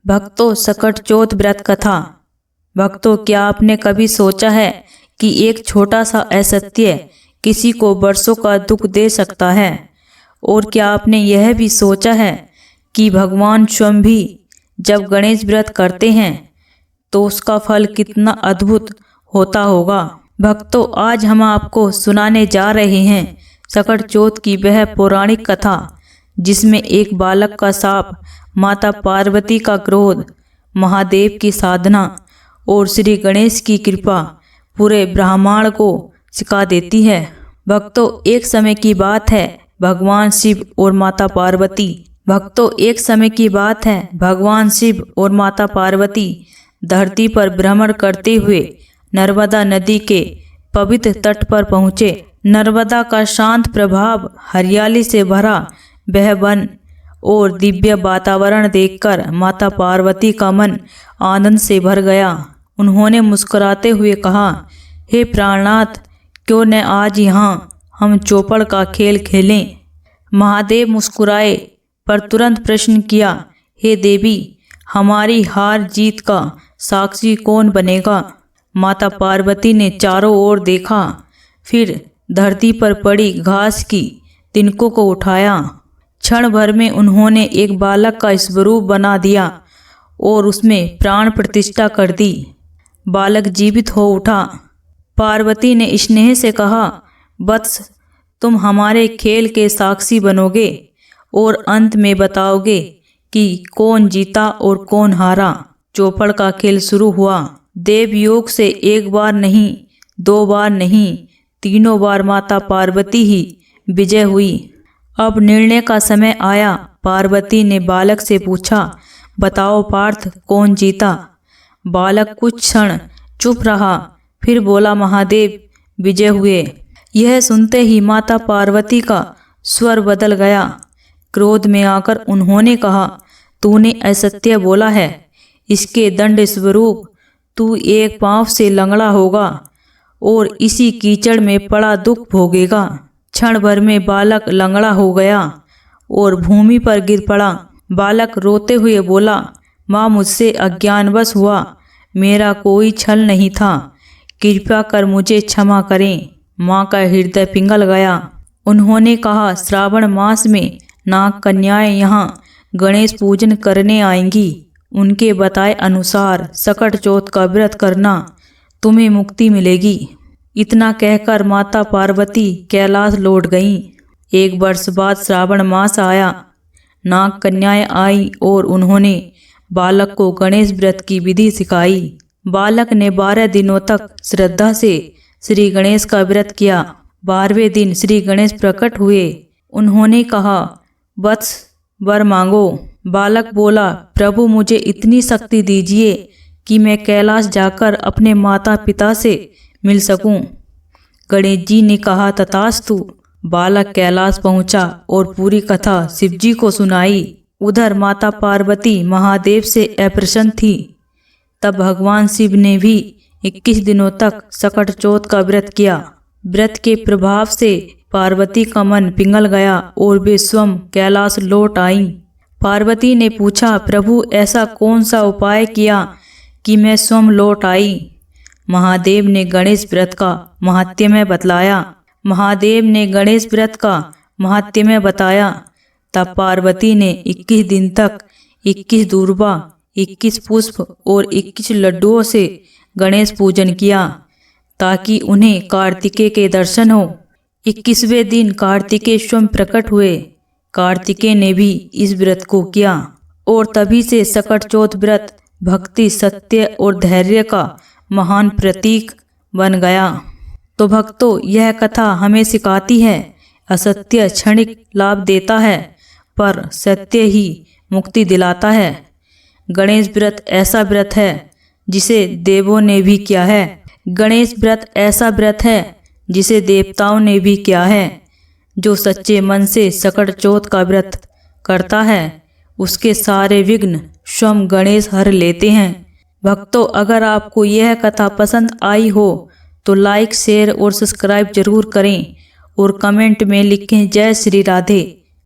भक्तों, सकट चौथ व्रत कथा। भक्तों, क्या आपने कभी सोचा है कि एक छोटा सा असत्य किसी को वर्षों का दुख दे सकता है? और क्या आपने यह भी सोचा है कि भगवान स्वयं भी जब गणेश व्रत करते हैं तो उसका फल कितना अद्भुत होता होगा? भक्तों, आज हम आपको सुनाने जा रहे हैं सकट चौथ की वह पौराणिक कथा जिसमें एक बालक का शाप, माता पार्वती का क्रोध, महादेव की साधना और श्री गणेश की कृपा पूरे ब्रह्मांड को सिखा देती है। भक्तों, एक समय की बात है, भगवान शिव और माता पार्वती भगवान शिव और माता पार्वती धरती पर भ्रमण करते हुए नर्मदा नदी के पवित्र तट पर पहुँचे। नर्मदा का शांत प्रभाव, हरियाली से भरा वह वन और दिव्य वातावरण देखकर माता पार्वती का मन आनंद से भर गया। उन्होंने मुस्कुराते हुए कहा, हे प्राणनाथ, क्यों न आज यहाँ हम चौपड़ का खेल खेलें? महादेव मुस्कुराए पर तुरंत प्रश्न किया, हे देवी, हमारी हार जीत का साक्षी कौन बनेगा? माता पार्वती ने चारों ओर देखा, फिर धरती पर पड़ी घास की तिनकों को उठाया। क्षण भर में उन्होंने एक बालक का स्वरूप बना दिया और उसमें प्राण प्रतिष्ठा कर दी। बालक जीवित हो उठा। पार्वती ने स्नेह से कहा, वत्स, तुम हमारे खेल के साक्षी बनोगे और अंत में बताओगे कि कौन जीता और कौन हारा। चौपड़ का खेल शुरू हुआ। देवयोग से एक बार नहीं, दो बार नहीं, तीनों बार माता पार्वती ही विजय हुई। अब निर्णय का समय आया। पार्वती ने बालक से पूछा, बताओ पार्थ, कौन जीता? बालक कुछ क्षण चुप रहा, फिर बोला, महादेव विजय हुए। यह सुनते ही माता पार्वती का स्वर बदल गया। क्रोध में आकर उन्होंने कहा, तूने असत्य बोला है। इसके दंड स्वरूप तू एक पांव से लंगड़ा होगा और इसी कीचड़ में पड़ा दुख भोगेगा। क्षण भर में बालक लंगड़ा हो गया और भूमि पर गिर पड़ा। बालक रोते हुए बोला, माँ, मुझसे अज्ञानवश हुआ, मेरा कोई छल नहीं था, कृपा कर मुझे क्षमा करें। माँ का हृदय पिघल गया। उन्होंने कहा, श्रावण मास में नाग कन्याएं यहाँ गणेश पूजन करने आएंगी। उनके बताए अनुसार सकट चौथ का व्रत करना, तुम्हें मुक्ति मिलेगी। इतना कहकर माता पार्वती कैलाश लौट गईं। एक वर्ष बाद श्रावण मास आया। नाग कन्याएं आई और उन्होंने बालक को गणेश व्रत की विधि सिखाई। बालक ने 12 दिनों तक श्रद्धा से श्री गणेश का व्रत किया। 12वें दिन श्री गणेश प्रकट हुए। उन्होंने कहा, वत्स, वर मांगो। बालक बोला, प्रभु, मुझे इतनी शक्ति दीजिए कि मैं कैलाश जाकर अपने माता पिता से मिल सकूं। गणेश जी ने कहा, तथास्तु। बालक कैलाश पहुंचा और पूरी कथा शिवजी को सुनाई। उधर माता पार्वती महादेव से अप्रसन्न थी। तब भगवान शिव ने भी 21 दिनों तक सकट चौथ का व्रत किया। व्रत के प्रभाव से पार्वती का मन पिघल गया और वे स्वयं कैलाश लौट आईं। पार्वती ने पूछा, प्रभु, ऐसा कौन सा उपाय किया कि मैं स्वयं लौट आई? महादेव ने गणेश व्रत का महात्म्य बताया। तब पार्वती ने 21 दिन तक 21 दूर्वा, 21 पुष्प और 21 लड्डुओं से गणेश पूजन किया ताकि उन्हें कार्तिकेय के दर्शन हो। 21वें दिन कार्तिकेय स्वयं प्रकट हुए। कार्तिकेय ने भी इस व्रत को किया और तभी से सकट चौथ व्रत भक्ति, सत्य और धैर्य का महान प्रतीक बन गया। तो भक्तों, यह कथा हमें सिखाती है, असत्य क्षणिक लाभ देता है पर सत्य ही मुक्ति दिलाता है। गणेश व्रत ऐसा व्रत है जिसे देवों ने भी किया है। गणेश व्रत ऐसा व्रत है जिसे देवताओं ने भी किया है। जो सच्चे मन से सकट चौथ का व्रत करता है उसके सारे विघ्न स्वयं गणेश हर लेते हैं। भक्तों, अगर आपको यह कथा पसंद आई हो तो लाइक, शेयर और सब्सक्राइब जरूर करें और कमेंट में लिखें, जय श्री राधे।